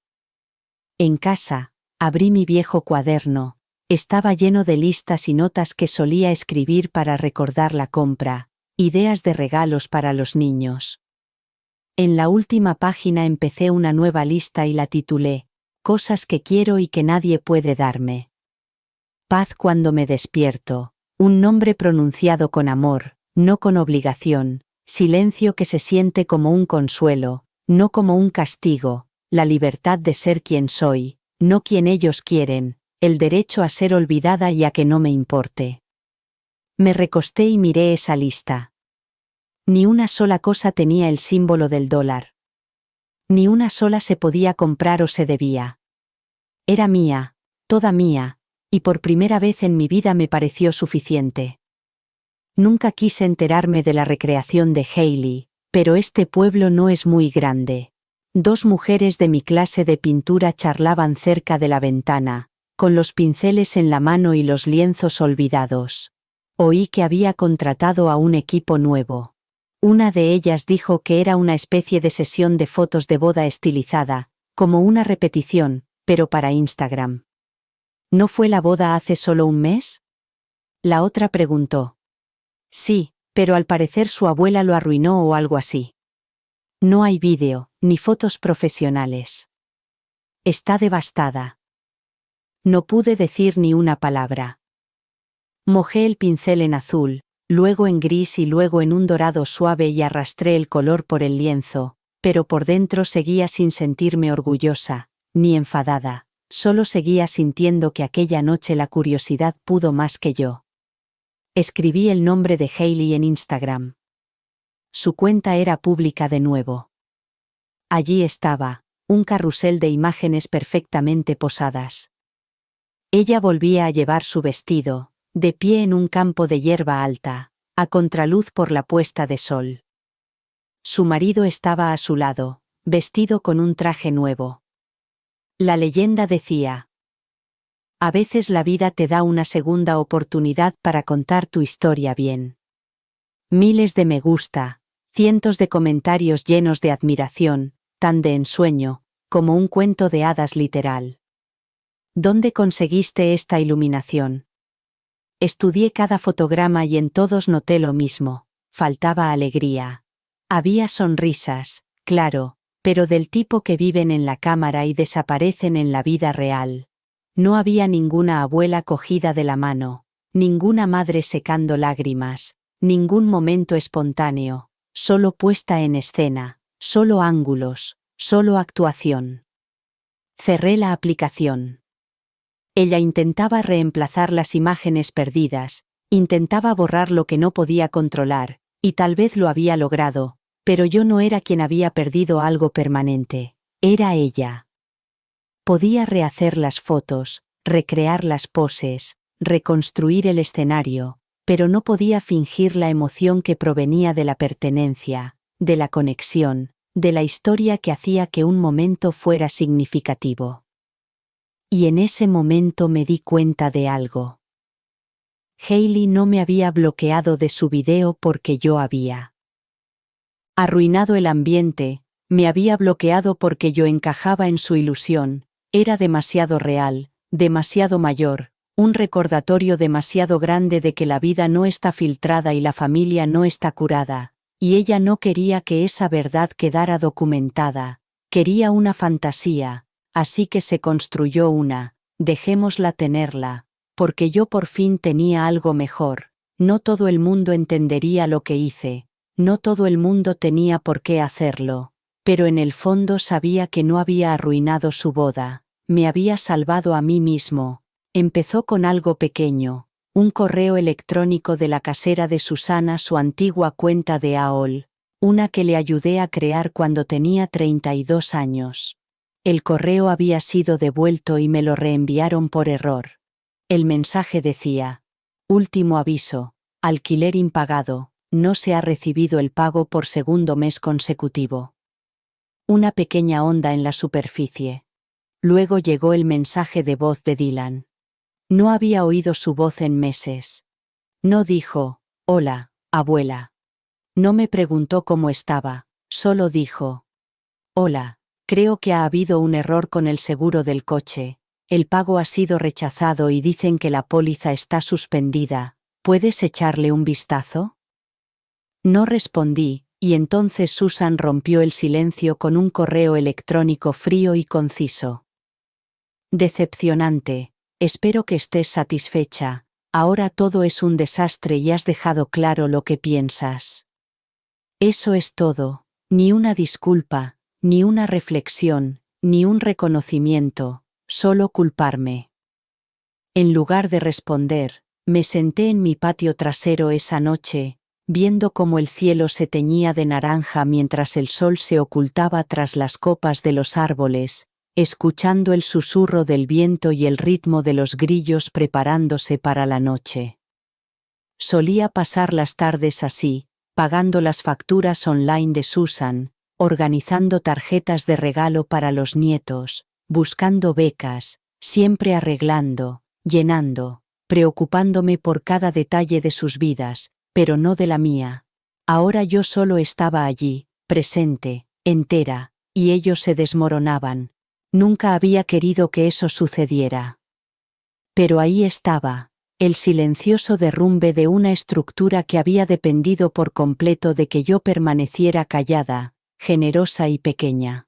En casa, abrí mi viejo cuaderno, estaba lleno de listas y notas que solía escribir para recordar la compra, ideas de regalos para los niños. En la última página empecé una nueva lista y la titulé, Cosas que quiero y que nadie puede darme. Paz cuando me despierto, un nombre pronunciado con amor, no con obligación, silencio que se siente como un consuelo, no como un castigo, la libertad de ser quien soy, no quien ellos quieren, el derecho a ser olvidada y a que no me importe. Me recosté y miré esa lista. Ni una sola cosa tenía el símbolo del dólar. Ni una sola se podía comprar o se debía. Era mía, toda mía, y por primera vez en mi vida me pareció suficiente. Nunca quise enterarme de la recreación de Hailey, pero este pueblo no es muy grande. Dos mujeres de mi clase de pintura charlaban cerca de la ventana, con los pinceles en la mano y los lienzos olvidados. Oí que había contratado a un equipo nuevo. Una de ellas dijo que era una especie de sesión de fotos de boda estilizada, como una repetición, pero para Instagram. ¿No fue la boda hace solo un mes? La otra preguntó. Sí, pero al parecer su abuela lo arruinó o algo así. No hay vídeo, ni fotos profesionales. Está devastada. No pude decir ni una palabra. Mojé el pincel en azul, luego en gris y luego en un dorado suave y arrastré el color por el lienzo, pero por dentro seguía sin sentirme orgullosa, ni enfadada, solo seguía sintiendo que aquella noche la curiosidad pudo más que yo. Escribí el nombre de Hailey en Instagram. Su cuenta era pública de nuevo. Allí estaba, un carrusel de imágenes perfectamente posadas. Ella volvía a llevar su vestido, de pie en un campo de hierba alta, a contraluz por la puesta de sol. Su marido estaba a su lado, vestido con un traje nuevo. La leyenda decía: a veces la vida te da una segunda oportunidad para contar tu historia bien. Miles de me gusta, cientos de comentarios llenos de admiración, tan de ensueño, como un cuento de hadas literal. ¿Dónde conseguiste esta iluminación? Estudié cada fotograma y en todos noté lo mismo, faltaba alegría. Había sonrisas, claro, pero del tipo que viven en la cámara y desaparecen en la vida real. No había ninguna abuela cogida de la mano, ninguna madre secando lágrimas, ningún momento espontáneo, solo puesta en escena, solo ángulos, solo actuación. Cerré la aplicación. Ella intentaba reemplazar las imágenes perdidas, intentaba borrar lo que no podía controlar, y tal vez lo había logrado, pero yo no era quien había perdido algo permanente, era ella. Podía rehacer las fotos, recrear las poses, reconstruir el escenario, pero no podía fingir la emoción que provenía de la pertenencia, de la conexión, de la historia que hacía que un momento fuera significativo. Y en ese momento me di cuenta de algo. Hailey no me había bloqueado de su video porque yo había arruinado el ambiente, me había bloqueado porque yo encajaba en su ilusión, era demasiado real, demasiado mayor, un recordatorio demasiado grande de que la vida no está filtrada y la familia no está curada, y ella no quería que esa verdad quedara documentada, quería una fantasía, así que se construyó una, dejémosla tenerla, porque yo por fin tenía algo mejor, no todo el mundo entendería lo que hice, No todo el mundo tenía por qué hacerlo, pero en el fondo sabía que no había arruinado su boda, me había salvado a mí mismo. Empezó con algo pequeño, un correo electrónico de la casera de Susana, su antigua cuenta de AOL, una que le ayudé a crear cuando tenía 32 años. El correo había sido devuelto y me lo reenviaron por error. El mensaje decía: último aviso, alquiler impagado, no se ha recibido el pago por segundo mes consecutivo. Una pequeña onda en la superficie. Luego llegó el mensaje de voz de Dylan. No había oído su voz en meses. No dijo: hola, abuela. No me preguntó cómo estaba, solo dijo: hola, creo que ha habido un error con el seguro del coche. El pago ha sido rechazado y dicen que la póliza está suspendida. ¿Puedes echarle un vistazo? No respondí, y entonces Susan rompió el silencio con un correo electrónico frío y conciso. Decepcionante. Espero que estés satisfecha. Ahora todo es un desastre y has dejado claro lo que piensas. Eso es todo. Ni una disculpa, ni una reflexión, ni un reconocimiento, solo culparme. En lugar de responder, me senté en mi patio trasero esa noche, viendo cómo el cielo se teñía de naranja mientras el sol se ocultaba tras las copas de los árboles, escuchando el susurro del viento y el ritmo de los grillos preparándose para la noche. Solía pasar las tardes así, pagando las facturas online de Susan, organizando tarjetas de regalo para los nietos, buscando becas, siempre arreglando, llenando, preocupándome por cada detalle de sus vidas, pero no de la mía. Ahora yo solo estaba allí, presente, entera, y ellos se desmoronaban. Nunca había querido que eso sucediera. Pero ahí estaba, el silencioso derrumbe de una estructura que había dependido por completo de que yo permaneciera callada, generosa y pequeña.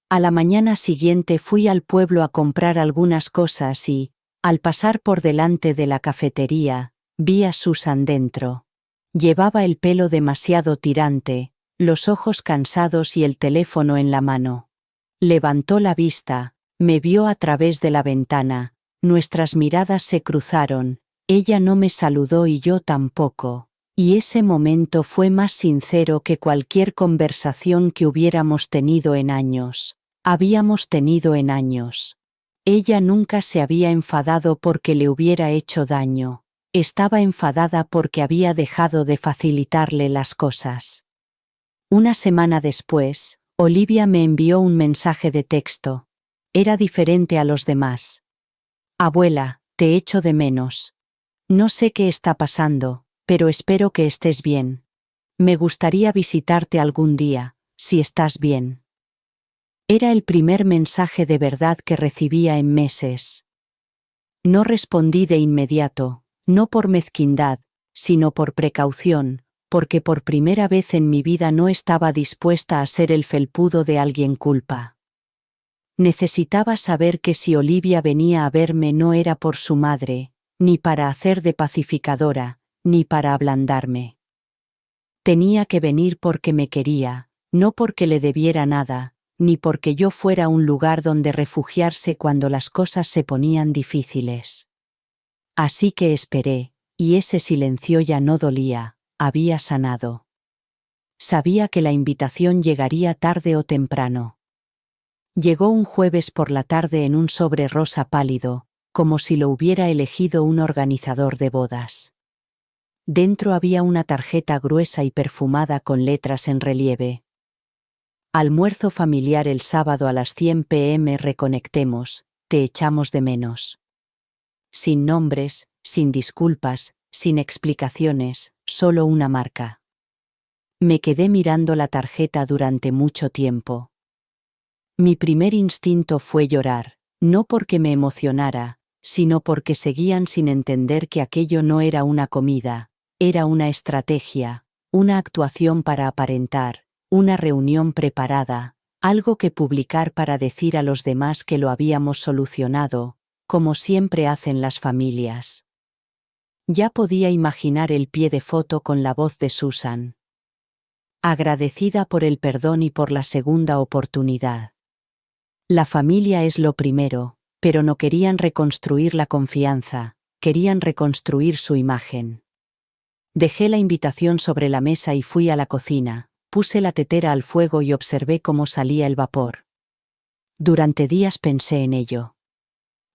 A la mañana siguiente fui al pueblo a comprar algunas cosas y, al pasar por delante de la cafetería, vi a Susan dentro. Llevaba el pelo demasiado tirante, los ojos cansados y el teléfono en la mano. Levantó la vista, me vio a través de la ventana, nuestras miradas se cruzaron, ella no me saludó y yo tampoco, y ese momento fue más sincero que cualquier conversación que hubiéramos tenido en años. Habíamos tenido en años. Ella nunca se había enfadado porque le hubiera hecho daño, estaba enfadada porque había dejado de facilitarle las cosas. Una semana después, Olivia me envió un mensaje de texto. Era diferente a los demás. Abuela, te echo de menos. No sé qué está pasando, pero espero que estés bien. Me gustaría visitarte algún día, si estás bien. Era el primer mensaje de verdad que recibía en meses. No respondí de inmediato, no por mezquindad, sino por precaución, porque por primera vez en mi vida no estaba dispuesta a ser el felpudo de alguien culpa. Necesitaba saber que si Olivia venía a verme no era por su madre, ni para hacer de pacificadora, ni para ablandarme. Tenía que venir porque me quería, no porque le debiera nada, ni porque yo fuera un lugar donde refugiarse cuando las cosas se ponían difíciles. Así que esperé, y ese silencio ya no dolía, había sanado. Sabía que la invitación llegaría tarde o temprano. Llegó un jueves por la tarde en un sobre rosa pálido, como si lo hubiera elegido un organizador de bodas. Dentro había una tarjeta gruesa y perfumada con letras en relieve. Almuerzo familiar el sábado a las 100 p.m. Reconectemos, te echamos de menos. Sin nombres, sin disculpas, sin explicaciones, solo una marca. Me quedé mirando la tarjeta durante mucho tiempo. Mi primer instinto fue llorar, no porque me emocionara, sino porque seguían sin entender que aquello no era una comida, era una estrategia, una actuación para aparentar, una reunión preparada, algo que publicar para decir a los demás que lo habíamos solucionado, como siempre hacen las familias. Ya podía imaginar el pie de foto con la voz de Susan. agradecida por el perdón y por la segunda oportunidad. La familia es lo primero, pero no querían reconstruir la confianza, querían reconstruir su imagen. Dejé la invitación sobre la mesa y fui a la cocina, puse la tetera al fuego y observé cómo salía el vapor. Durante días pensé en ello.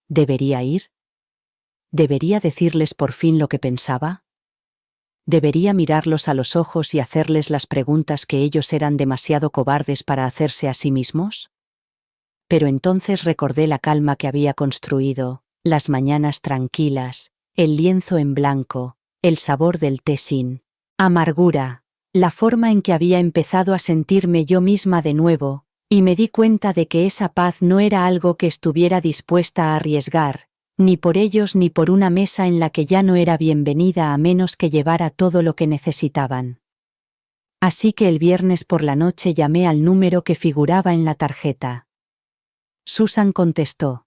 ¿Debería ir? ¿Debería decirles por fin lo que pensaba? ¿Debería mirarlos a los ojos y hacerles las preguntas que ellos eran demasiado cobardes para hacerse a sí mismos? Pero entonces recordé la calma que había construido, las mañanas tranquilas, el lienzo en blanco, el sabor del té sin amargura, la forma en que había empezado a sentirme yo misma de nuevo, y me di cuenta de que esa paz no era algo que estuviera dispuesta a arriesgar, ni por ellos ni por una mesa en la que ya no era bienvenida a menos que llevara todo lo que necesitaban. Así que el viernes por la noche llamé al número que figuraba en la tarjeta. Susan contestó.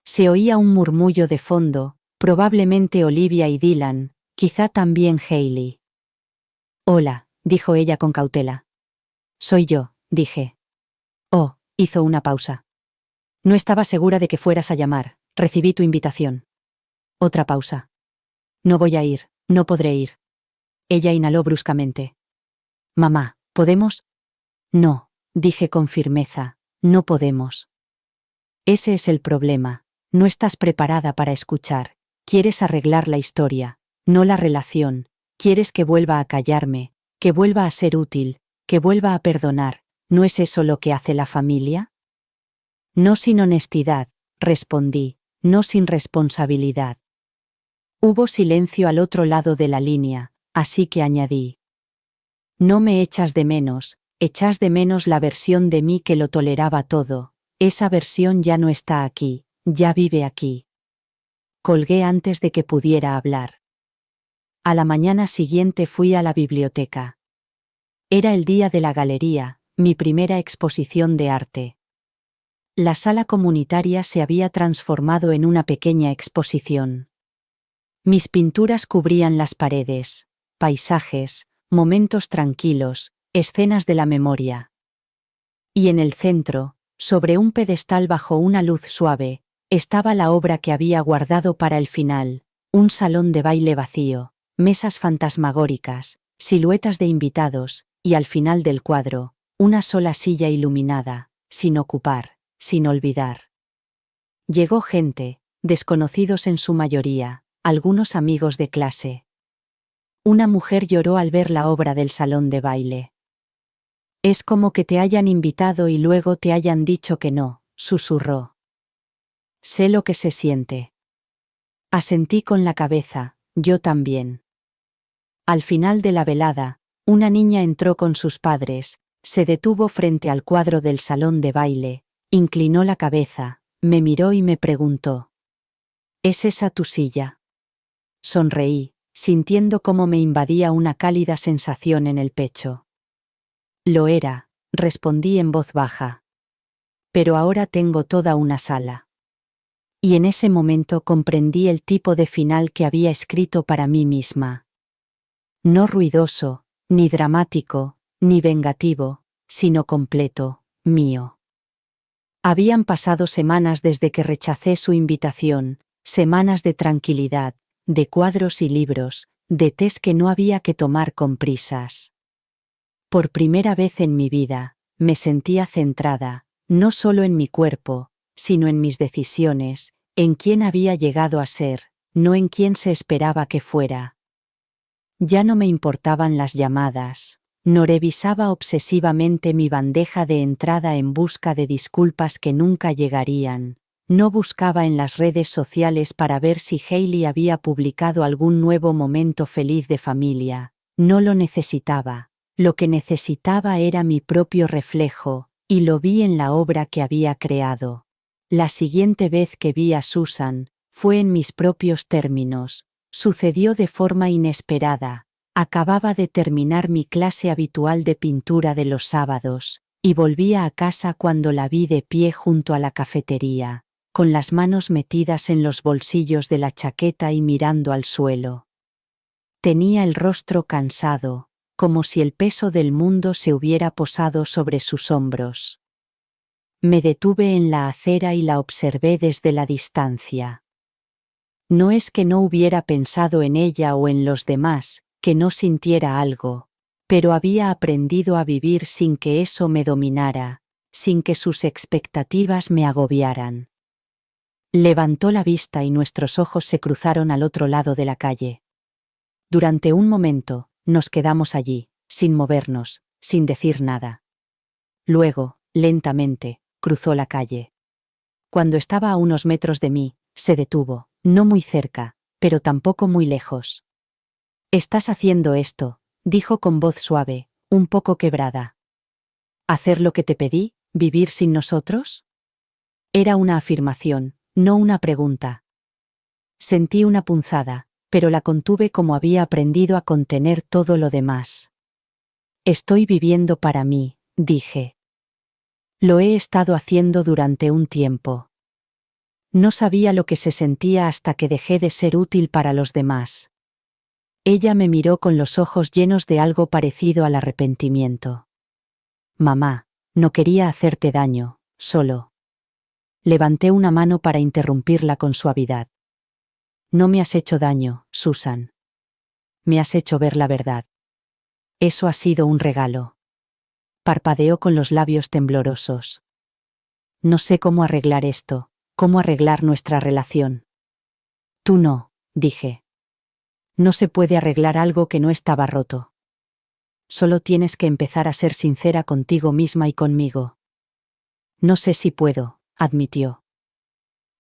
Se oía un murmullo de fondo, probablemente Olivia y Dylan, quizá también Hailey. Hola, dijo ella con cautela. Soy yo, dije. Oh, hizo una pausa. No estaba segura de que fueras a llamar, recibí tu invitación. Otra pausa. No voy a ir, no podré ir. Ella inhaló bruscamente. Mamá, ¿podemos? No, dije con firmeza, no podemos. Ese es el problema, no estás preparada para escuchar, quieres arreglar la historia, no la relación, quieres que vuelva a callarme, que vuelva a ser útil, que vuelva a perdonar, ¿no es eso lo que hace la familia? No sin honestidad, respondí, no sin responsabilidad. Hubo silencio al otro lado de la línea, así que añadí. No me echas de menos, echas de menos la versión de mí que lo toleraba todo. Esa versión ya no está aquí, ya vive aquí. Colgué antes de que pudiera hablar. A la mañana siguiente fui a la biblioteca. Era el día de la galería, mi primera exposición de arte. La sala comunitaria se había transformado en una pequeña exposición. Mis pinturas cubrían las paredes, paisajes, momentos tranquilos, escenas de la memoria. Y en el centro, sobre un pedestal bajo una luz suave, estaba la obra que había guardado para el final, un salón de baile vacío, mesas fantasmagóricas, siluetas de invitados, y al final del cuadro, una sola silla iluminada, sin ocupar, sin olvidar. Llegó gente, desconocidos en su mayoría, algunos amigos de clase. Una mujer lloró al ver la obra del salón de baile. Es como que te hayan invitado y luego te hayan dicho que no, susurró. Sé lo que se siente. Asentí con la cabeza, yo también. Al final de la velada, una niña entró con sus padres, se detuvo frente al cuadro del salón de baile, inclinó la cabeza, me miró y me preguntó. ¿Es esa tu silla? Sonreí, sintiendo cómo me invadía una cálida sensación en el pecho. Lo era, respondí en voz baja. Pero ahora tengo toda una sala. Y en ese momento comprendí el tipo de final que había escrito para mí misma. No ruidoso, ni dramático, ni vengativo, sino completo, mío. Habían pasado semanas desde que rechacé su invitación, semanas de tranquilidad, de cuadros y libros, de tés que no había que tomar con prisas. Por primera vez en mi vida, me sentía centrada, no solo en mi cuerpo, sino en mis decisiones, en quién había llegado a ser, no en quién se esperaba que fuera. Ya no me importaban las llamadas, no revisaba obsesivamente mi bandeja de entrada en busca de disculpas que nunca llegarían, no buscaba en las redes sociales para ver si Hailey había publicado algún nuevo momento feliz de familia, no lo necesitaba. Lo que necesitaba era mi propio reflejo, y lo vi en la obra que había creado. La siguiente vez que vi a Susan, fue en mis propios términos, sucedió de forma inesperada, acababa de terminar mi clase habitual de pintura de los sábados, y volvía a casa cuando la vi de pie junto a la cafetería, con las manos metidas en los bolsillos de la chaqueta y mirando al suelo. Tenía el rostro cansado, como si el peso del mundo se hubiera posado sobre sus hombros. Me detuve en la acera y la observé desde la distancia. No es que no hubiera pensado en ella o en los demás, que no sintiera algo, pero había aprendido a vivir sin que eso me dominara, sin que sus expectativas me agobiaran. Levantó la vista y nuestros ojos se cruzaron al otro lado de la calle. Durante un momento, nos quedamos allí, sin movernos, sin decir nada. Luego, lentamente, cruzó la calle. Cuando estaba a unos metros de mí, se detuvo, no muy cerca, pero tampoco muy lejos. «Estás haciendo esto», dijo con voz suave, un poco quebrada. «¿Hacer lo que te pedí? ¿Vivir sin nosotros?» Era una afirmación, no una pregunta. Sentí una punzada, pero la contuve como había aprendido a contener todo lo demás. «Estoy viviendo para mí», dije. Lo he estado haciendo durante un tiempo. No sabía lo que se sentía hasta que dejé de ser útil para los demás. Ella me miró con los ojos llenos de algo parecido al arrepentimiento. «Mamá, no quería hacerte daño, solo». Levanté una mano para interrumpirla con suavidad. «No me has hecho daño, Susan. Me has hecho ver la verdad. Eso ha sido un regalo». Parpadeó con los labios temblorosos. «No sé cómo arreglar esto, cómo arreglar nuestra relación». «Tú no», dije. «No se puede arreglar algo que no estaba roto. Solo tienes que empezar a ser sincera contigo misma y conmigo». «No sé si puedo», admitió.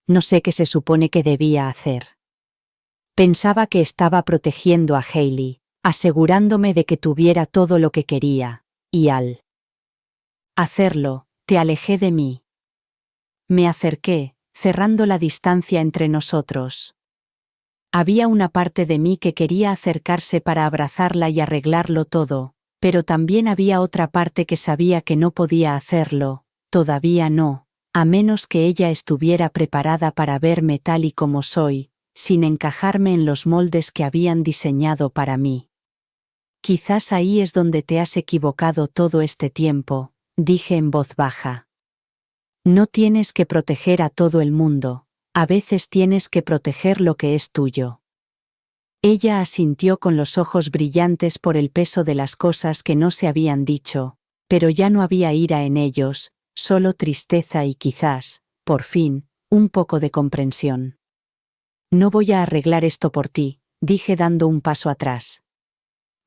«No sé qué se supone que debía hacer». Pensaba que estaba protegiendo a Hailey, asegurándome de que tuviera todo lo que quería, y al hacerlo, te alejé de mí. Me acerqué, cerrando la distancia entre nosotros. Había una parte de mí que quería acercarse para abrazarla y arreglarlo todo, pero también había otra parte que sabía que no podía hacerlo, todavía no, a menos que ella estuviera preparada para verme tal y como soy, sin encajarme en los moldes que habían diseñado para mí. «Quizás ahí es donde te has equivocado todo este tiempo», dije en voz baja. «No tienes que proteger a todo el mundo, a veces tienes que proteger lo que es tuyo». Ella asintió con los ojos brillantes por el peso de las cosas que no se habían dicho, pero ya no había ira en ellos, solo tristeza y quizás, por fin, un poco de comprensión. «No voy a arreglar esto por ti», dije dando un paso atrás.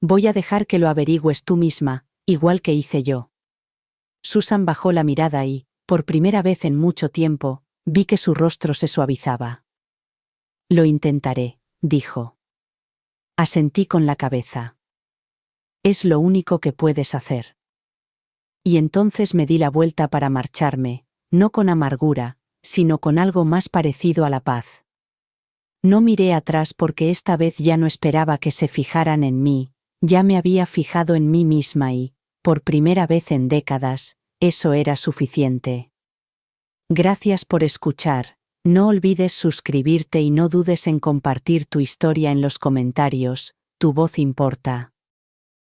«Voy a dejar que lo averigües tú misma, igual que hice yo». Susan bajó la mirada y, por primera vez en mucho tiempo, vi que su rostro se suavizaba. «Lo intentaré», dijo. Asentí con la cabeza. «Es lo único que puedes hacer». Y entonces me di la vuelta para marcharme, no con amargura, sino con algo más parecido a la paz. No miré atrás porque esta vez ya no esperaba que se fijaran en mí, ya me había fijado en mí misma y, por primera vez en décadas, eso era suficiente. Gracias por escuchar, no olvides suscribirte y no dudes en compartir tu historia en los comentarios, tu voz importa.